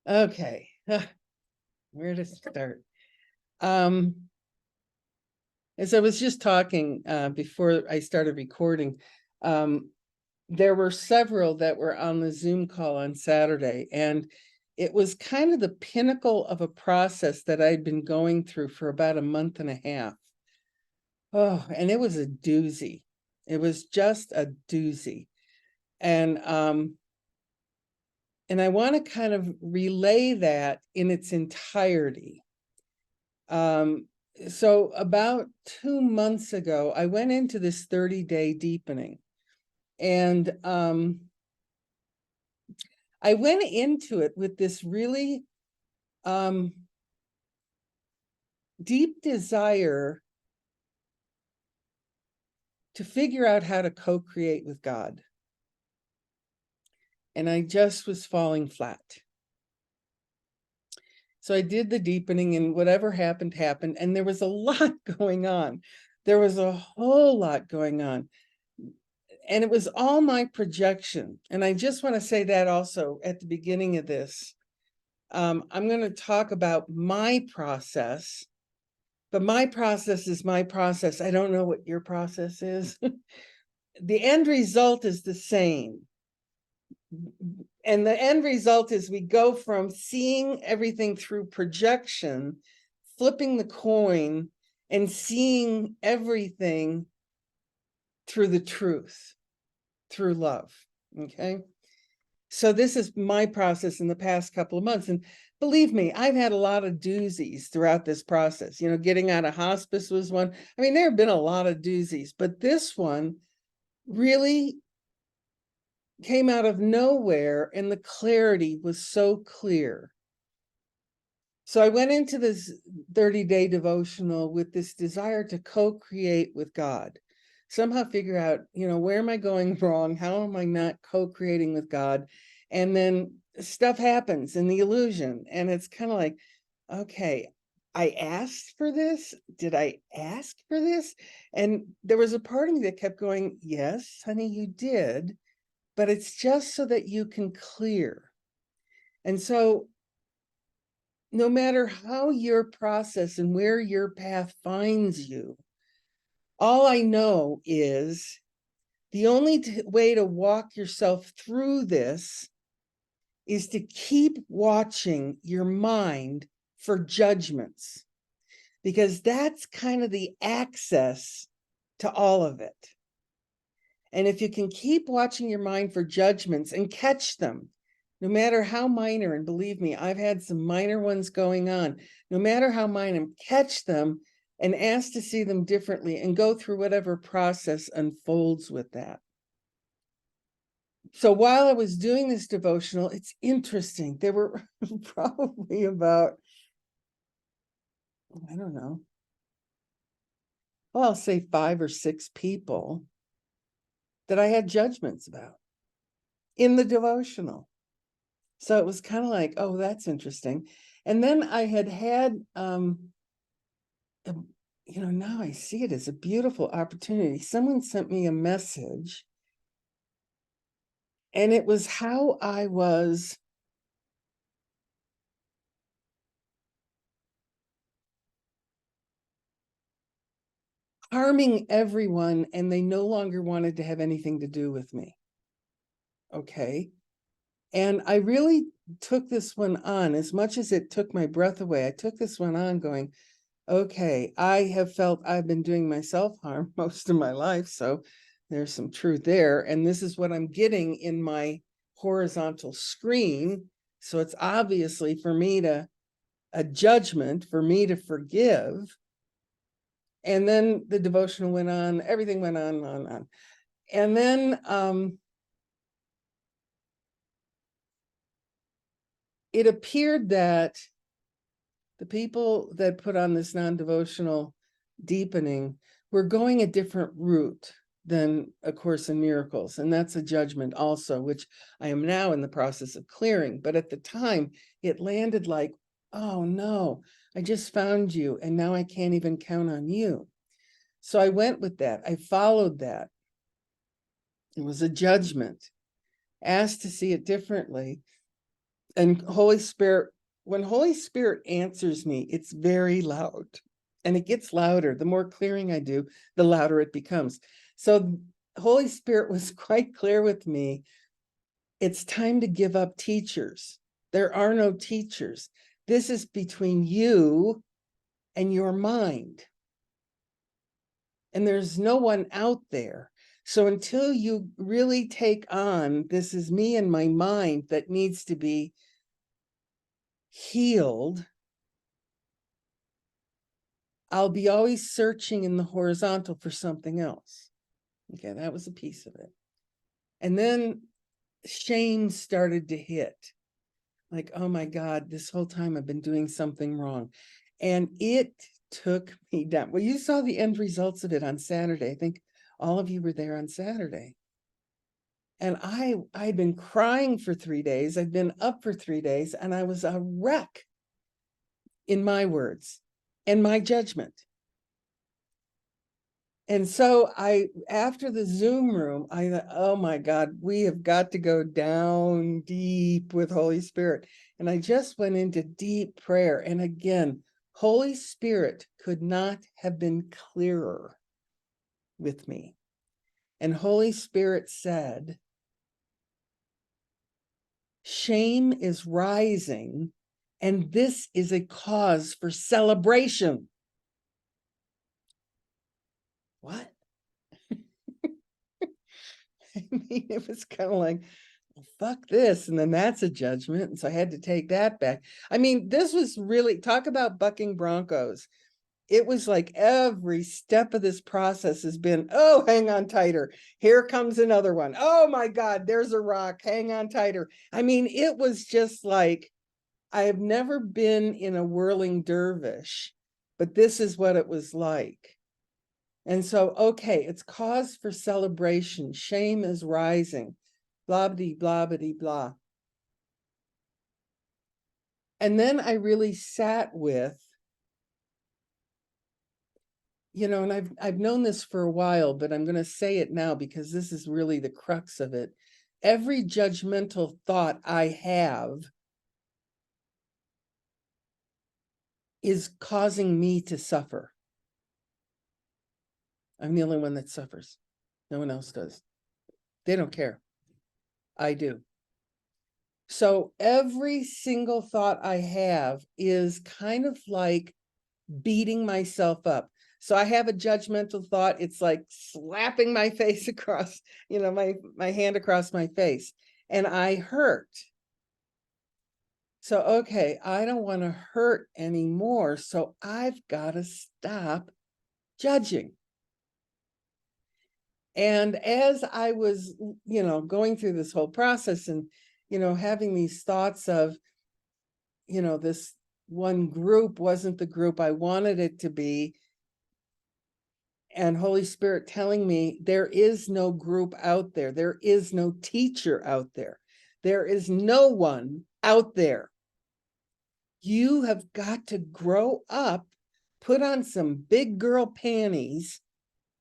Okay. Where to start? As I was just talking before I started recording, there were several that were on the Zoom call on Saturday, and it was kind of the pinnacle of a process that I'd been going through for about a month and a half. Oh, and it was a doozy. It was just a doozy. And I want to kind of relay that in its entirety. So about 2 months ago, I went into this 30-day deepening, and I went into it with this really deep desire to figure out how to co-create with God. And I just was falling flat. So I did the deepening, and whatever happened, happened. And there was a lot going on. There was a whole lot going on. And it was all my projection. And I just want to say that also at the beginning of this. I'm going to talk about my process, but my process is my process. I don't know what your process is. The end result is the same. And the end result is we go from seeing everything through projection, flipping the coin, and seeing everything through the truth, through love. Okay. So this is my process in the past couple of months. And believe me, I've had a lot of doozies throughout this process. You know, getting out of hospice was one. I mean, there have been a lot of doozies, but this one really came out of nowhere, and the clarity was so clear. So I went into this 30-day devotional with this desire to co-create with God. Somehow figure out, you know, where am I going wrong? How am I not co-creating with God? And then stuff happens in the illusion. And it's kind of like, okay, I asked for this. Did I ask for this? And there was a part of me that kept going, yes, honey, you did. But it's just so that you can clear. And so no matter how your process and where your path finds you, all I know is the only way to walk yourself through this is to keep watching your mind for judgments, because that's kind of the access to all of it. And if you can keep watching your mind for judgments and catch them, no matter how minor, and believe me, I've had some minor ones going on, no matter how minor, catch them and ask to see them differently and go through whatever process unfolds with that. So while I was doing this devotional, it's interesting. There were probably about, I don't know, well, I'll say 5 or 6 people that I had judgments about in the devotional. So it was kind of like, oh, that's interesting. And then I had, you know, now I see it as a beautiful opportunity. Someone sent me a message, and it was how I was harming everyone, and they no longer wanted to have anything to do with me. Okay. And I really took this one on, as much as it took my breath away. I took this one on going, okay, I have felt I've been doing myself harm most of my life. So there's some truth there. And this is what I'm getting in my horizontal screen. So it's obviously for me to a judgment, for me to forgive. And then the devotional went on, everything went on, on, on. And then it appeared that the people that put on this non-devotional deepening were going a different route than A Course in Miracles. And that's a judgment also, which I am now in the process of clearing. But at the time, it landed like, oh no, I just found you, and now I can't even count on you. So I went with that. I followed that. It was a judgment, asked to see it differently. And Holy Spirit, when Holy Spirit answers me, it's very loud, and it gets louder. The more clearing I do, the louder it becomes. So Holy Spirit was quite clear with me. It's time to give up teachers. There are no teachers. This is between you and your mind. And there's no one out there. So until you really take on, this is me and my mind that needs to be healed, I'll be always searching in the horizontal for something else. Okay, that was a piece of it. And then shame started to hit. Like, oh my God, this whole time I've been doing something wrong. And it took me down. Well, you saw the end results of it on Saturday. I think all of you were there on Saturday. And I'd been crying for 3 days. I'd been up for 3 days, and I was a wreck, in my words, and my judgment. And so after the Zoom room, I thought, oh my God, we have got to go down deep with Holy Spirit. And I just went into deep prayer. And again, Holy Spirit could not have been clearer with me. And Holy Spirit said, shame is rising, and this is a cause for celebration. What? I mean, it was kind of like, well, fuck this. And then that's a judgment. And so I had to take that back. I mean, this was really, talk about bucking Broncos. It was like every step of this process has been, oh, hang on tighter. Here comes another one. Oh my God, there's a rock. Hang on tighter. I mean, it was just like, I have never been in a whirling dervish, but this is what it was like. And so, okay, it's cause for celebration. Shame is rising. Blah-biddy, blah-biddy, blah. And then I really sat with, and I've known this for a while, but I'm going to say it now because this is really the crux of it. Every judgmental thought I have is causing me to suffer. I'm the only one that suffers. No one else does. They don't care. I do. So every single thought I have is kind of like beating myself up. So I have a judgmental thought. It's like slapping my face across, my hand across my face, and I hurt. So, okay, I don't want to hurt anymore. So I've got to stop judging. And as I was, going through this whole process and, having these thoughts of, this one group wasn't the group I wanted it to be, and Holy Spirit telling me there is no group out there. There is no teacher out there. There is no one out there. You have got to grow up, put on some big girl panties,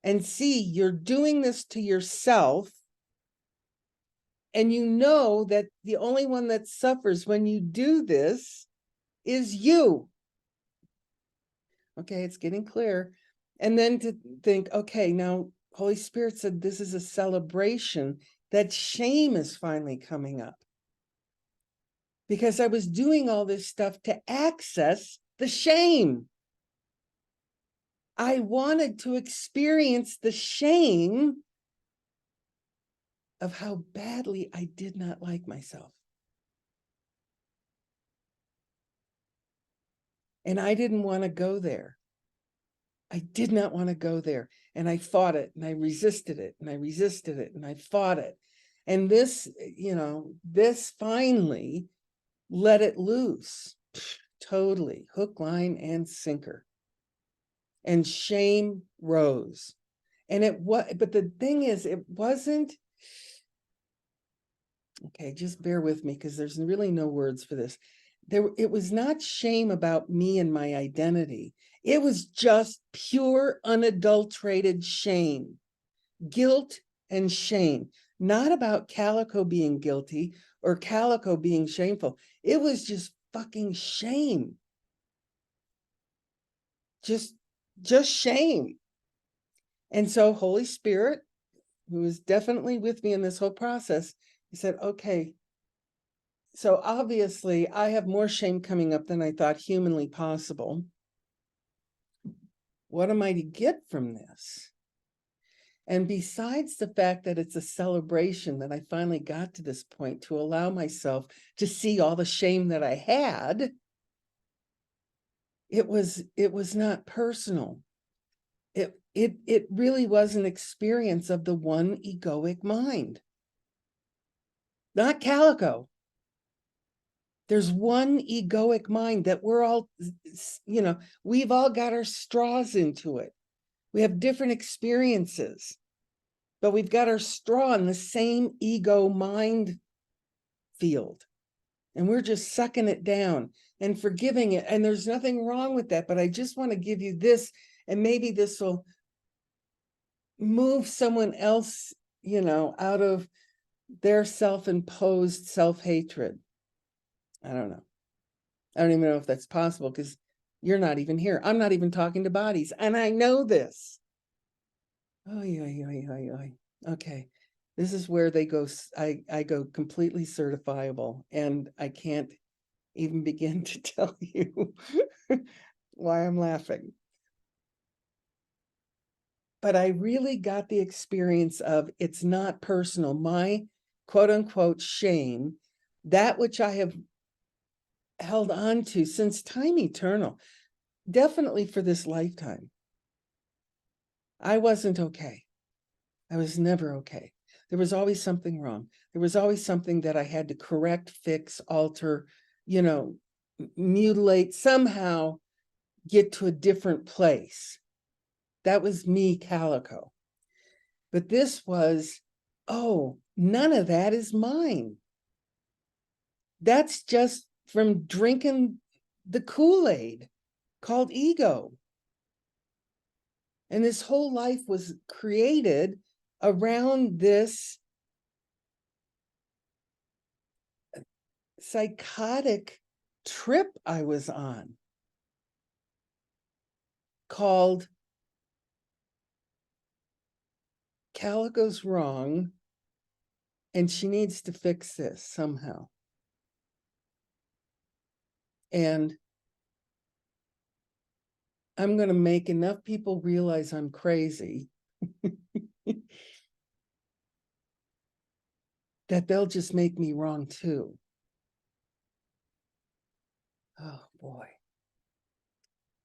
and see you're doing this to yourself. And you know that the only one that suffers when you do this is you. Okay, it's getting clear. And then to think, okay, now Holy Spirit said this is a celebration that shame is finally coming up. Because I was doing all this stuff to access the shame. I wanted to experience the shame of how badly I did not like myself. And I didn't want to go there. I did not want to go there. And I fought it, and I resisted it, and I resisted it, and I fought it. And this, this finally let it loose. Totally, hook, line, and sinker. And shame rose. And but the thing is, it wasn't, okay, just bear with me because there's really no words for this. It was not shame about me and my identity. It was just pure, unadulterated shame, guilt and shame. not about Calico being guilty or Calico being shameful. It was just fucking shame. Just shame. And so Holy Spirit, who was definitely with me in this whole process, he said, okay, so obviously I have more shame coming up than I thought humanly possible. What am I to get from this? And besides the fact that it's a celebration that I finally got to this point to allow myself to see all the shame that I had, it was not personal. It really was an experience of the one egoic mind, not Calico. There's one egoic mind that we're all, we've all got our straws into it. We have different experiences, but we've got our straw in the same ego mind field. And we're just sucking it down and forgiving it. And there's nothing wrong with that. But I just want to give you this, and maybe this will move someone else, out of their self-imposed self-hatred. I don't know. I don't even know if that's possible because you're not even here. I'm not even talking to bodies. And I know this. Oh, yeah. Okay. This is where they go. I go completely certifiable, and I can't even begin to tell you why I'm laughing. But I really got the experience of it's not personal. My quote unquote shame, that which I have held on to since time eternal, definitely for this lifetime. I wasn't okay. I was never okay. There was always something wrong. There was always something that I had to correct, fix, alter, mutilate, somehow get to a different place. That was me, Calico. But this was, oh, none of that is mine. That's just from drinking the Kool-Aid called ego. And this whole life was created around this psychotic trip I was on called Calico's wrong, and she needs to fix this somehow. And I'm going to make enough people realize I'm crazy that they'll just make me wrong too. Oh boy.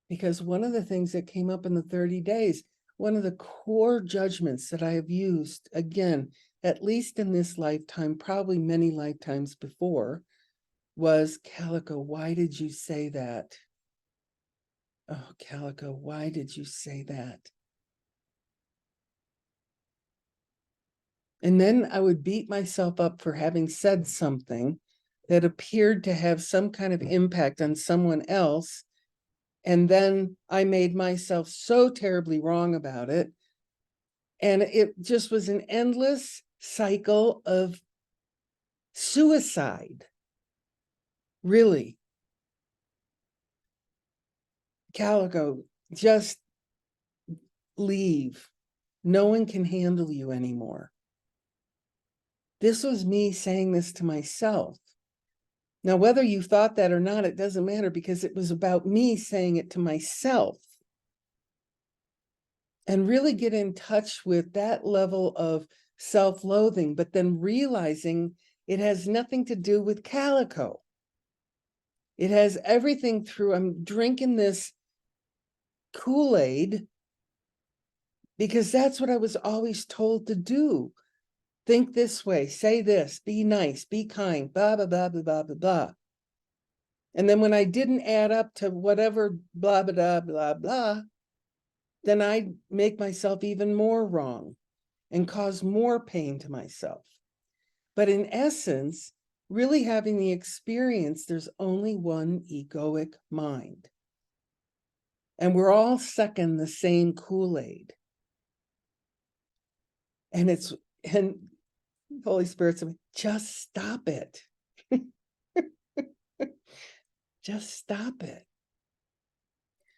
Because one of the things that came up in the 30 days, one of the core judgments that I have used, again, at least in this lifetime, probably many lifetimes before, was, Calico, why did you say that? Oh, Calico, why did you say that? And then I would beat myself up for having said something that appeared to have some kind of impact on someone else. And then I made myself so terribly wrong about it. And it just was an endless cycle of suicide. Really. Calico, just leave. No one can handle you anymore. This was me saying this to myself. Now, whether you thought that or not, it doesn't matter, because it was about me saying it to myself. And really get in touch with that level of self-loathing, but then realizing it has nothing to do with Calico. It has everything through, I'm drinking this Kool-Aid because that's what I was always told to do. Think this way, say this, be nice, be kind, blah, blah, blah, blah, blah, blah, blah. And then when I didn't add up to whatever blah, blah, blah, blah, blah, then I'd make myself even more wrong and cause more pain to myself. But in essence, really having the experience, there's only one egoic mind. And we're all sucking the same Kool-Aid. And Holy Spirit said, just stop it. Just stop it.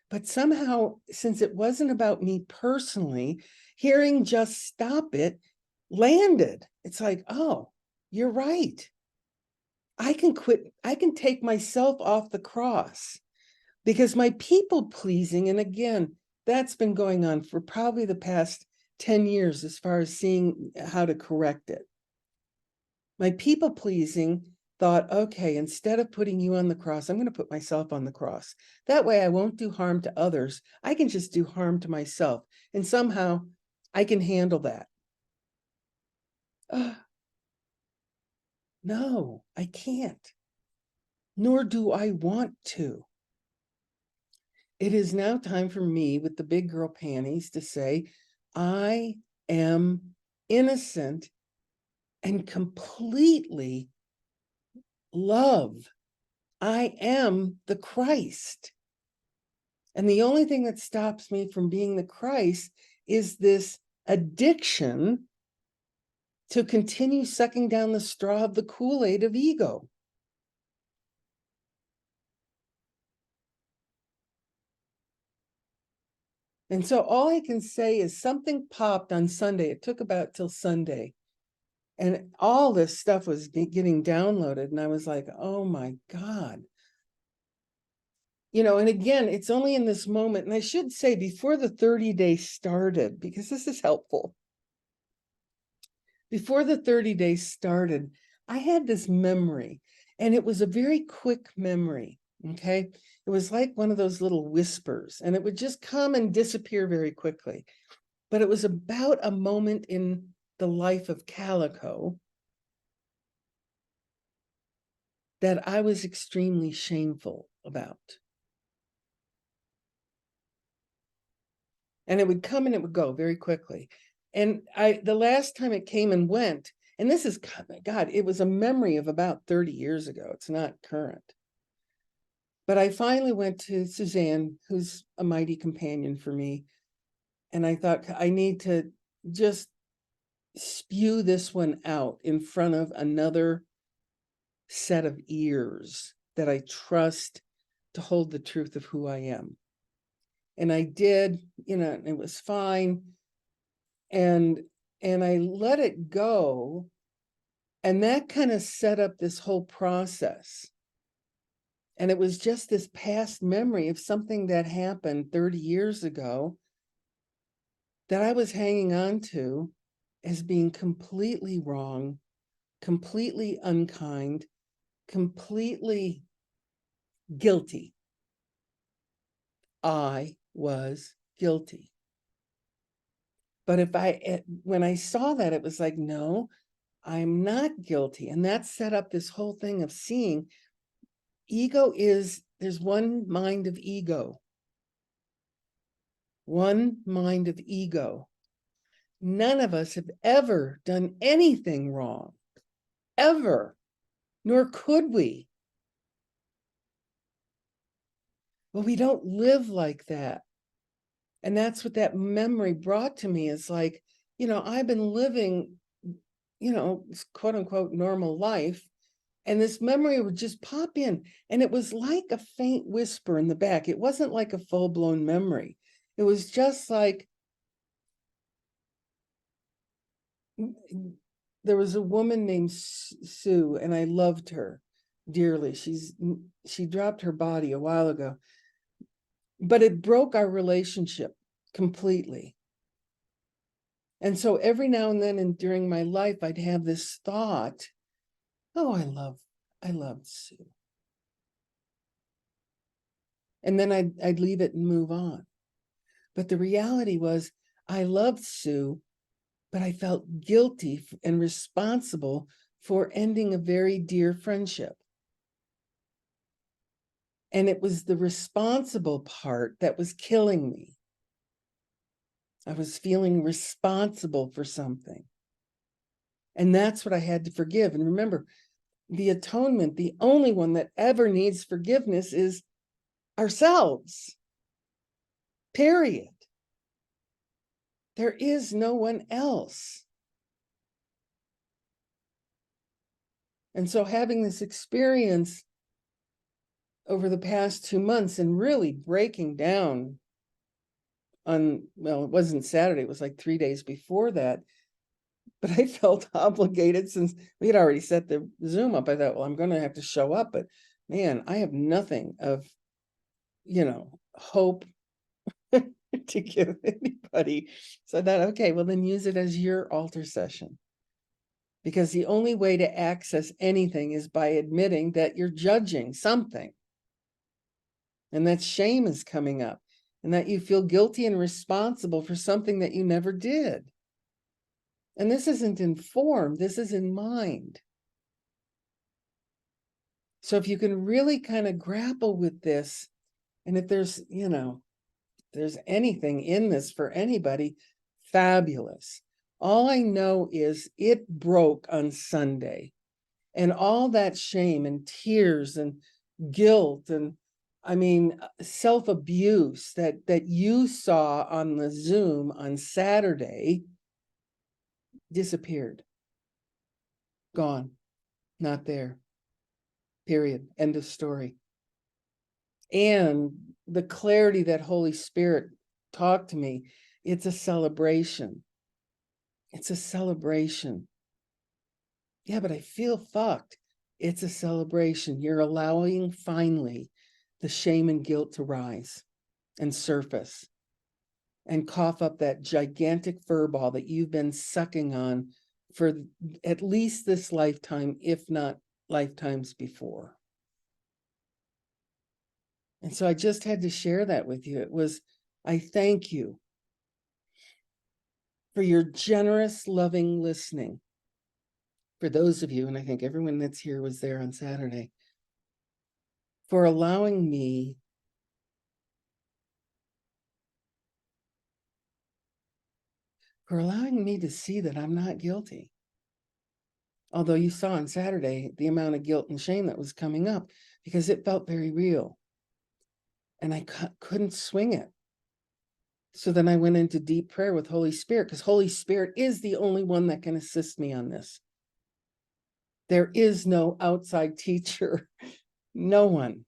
But somehow, since it wasn't about me personally, hearing just stop it landed. It's like, oh, you're right. I can quit. I can take myself off the cross because my people pleasing, and again, that's been going on for probably the past 10 years as far as seeing how to correct it. My people pleasing thought, okay, instead of putting you on the cross, I'm going to put myself on the cross. That way I won't do harm to others. I can just do harm to myself. And somehow I can handle that. No, I can't. Nor do I want to. It is now time for me with the big girl panties to say, I am innocent and completely love. I am the Christ. And the only thing that stops me from being the Christ is this addiction to continue sucking down the straw of the Kool-Aid of ego. And so all I can say is something popped on Sunday. It took about till Sunday. And all this stuff was getting downloaded. And I was like, oh my God. You know, and again, it's only in this moment. And I should say before the 30 days started, because this is helpful. Before the 30 days started, I had this memory, and it was a very quick memory. Okay. It was like one of those little whispers, and it would just come and disappear very quickly. But it was about a moment in the life of Calico that I was extremely shameful about. And it would come and it would go very quickly. And the last time it came and went, and this is, God, it was a memory of about 30 years ago. It's not current. But I finally went to Suzanne, who's a mighty companion for me. And I thought, I need to just spew this one out in front of another set of ears that I trust to hold the truth of who I am. And I did, you know, it was fine. And I let it go. And that kind of set up this whole process. And it was just this past memory of something that happened 30 years ago that I was hanging on to as being completely wrong, completely unkind, completely guilty. I was guilty. But when I saw that, it was like, no, I'm not guilty. And that set up this whole thing of seeing there's one mind of ego. One mind of ego. None of us have ever done anything wrong, ever, nor could we. But we don't live like that. And that's what that memory brought to me is like, you know, I've been living, you know, quote unquote, normal life. And this memory would just pop in. And it was like a faint whisper in the back. It wasn't like a full-blown memory. It was just like, there was a woman named Sue, and I loved her dearly. She dropped her body a while ago. But it broke our relationship completely. And so every now and then and during my life, I'd have this thought, oh, I loved Sue. And then I'd leave it and move on. But the reality was I loved Sue, but I felt guilty and responsible for ending a very dear friendship. And it was the responsible part that was killing me. I was feeling responsible for something. And that's what I had to forgive. And remember, the atonement, the only one that ever needs forgiveness is ourselves. Period. There is no one else. And so having this experience over the past 2 months and really breaking down well, it wasn't Saturday, it was like 3 days before that, but I felt obligated since we had already set the Zoom up. I thought, well, I'm going to have to show up, but man, I have nothing of, hope to give anybody. So I thought, okay, well, then use it as your altar session. Because the only way to access anything is by admitting that you're judging something. And that shame is coming up, and that you feel guilty and responsible for something that you never did. And this isn't in form, this is in mind. So if you can really kind of grapple with this, and if there's, there's anything in this for anybody, fabulous. All I know is it broke on Sunday, and all that shame and tears and guilt and self-abuse that you saw on the Zoom on Saturday disappeared. Gone. Not there. Period. End of story. And the clarity that Holy Spirit talked to me, it's a celebration. It's a celebration. Yeah, but I feel fucked. It's a celebration. You're allowing finally the shame and guilt to rise and surface and cough up that gigantic fur ball that you've been sucking on for at least this lifetime, if not lifetimes before. And so I just had to share that with you. I thank you for your generous, loving listening. For those of you, and I think everyone that's here was there on Saturday, for allowing me to see that I'm not guilty. Although you saw on Saturday the amount of guilt and shame that was coming up, because it felt very real. And I couldn't swing it. So then I went into deep prayer with Holy Spirit, because Holy Spirit is the only one that can assist me on this. There is no outside teacher, no one.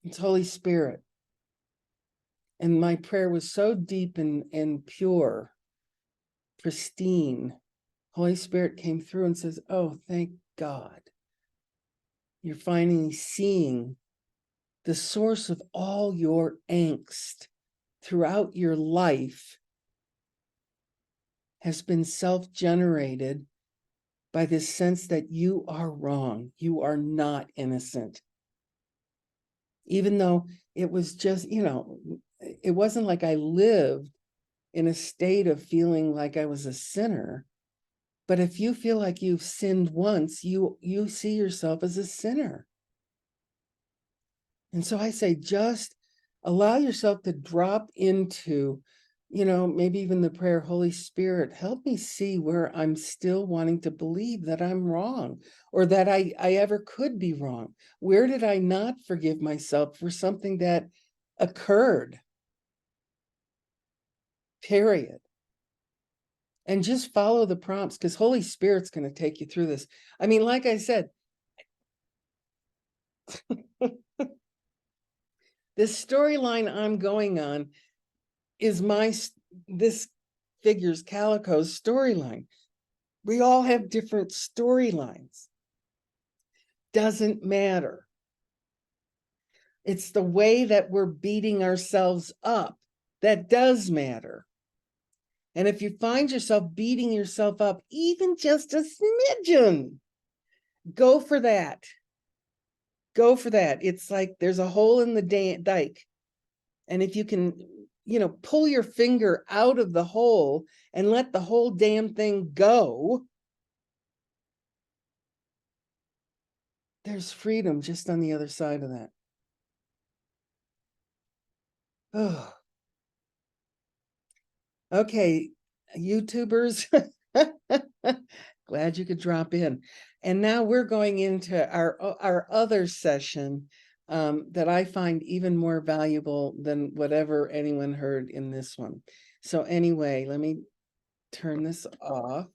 It's Holy Spirit. And my prayer was so deep and pure, pristine. Holy Spirit came through and says, oh, thank God. You're finally seeing the source of all your angst throughout your life has been self-generated by this sense that you are wrong. You are not innocent. Even though it was just, it wasn't like I lived in a state of feeling like I was a sinner. But if you feel like you've sinned once, you see yourself as a sinner. And so I say, just allow yourself to drop into, maybe even the prayer, Holy Spirit, help me see where I'm still wanting to believe that I'm wrong, or that I ever could be wrong. Where did I not forgive myself for something that occurred? Period. And just follow the prompts, because Holy Spirit's going to take you through this. Like I said, this storyline I'm going on is this figure's Calico's storyline. We all have different storylines. Doesn't matter. It's the way that we're beating ourselves up that does matter. And if you find yourself beating yourself up even just a smidgen, go for that. Go for that. It's like there's a hole in the dike. And if you can, pull your finger out of the hole and let the whole damn thing go, there's freedom just on the other side of that. Oh. Okay, YouTubers, glad you could drop in. And now we're going into our other session that I find even more valuable than whatever anyone heard in this one. So anyway, let me turn this off.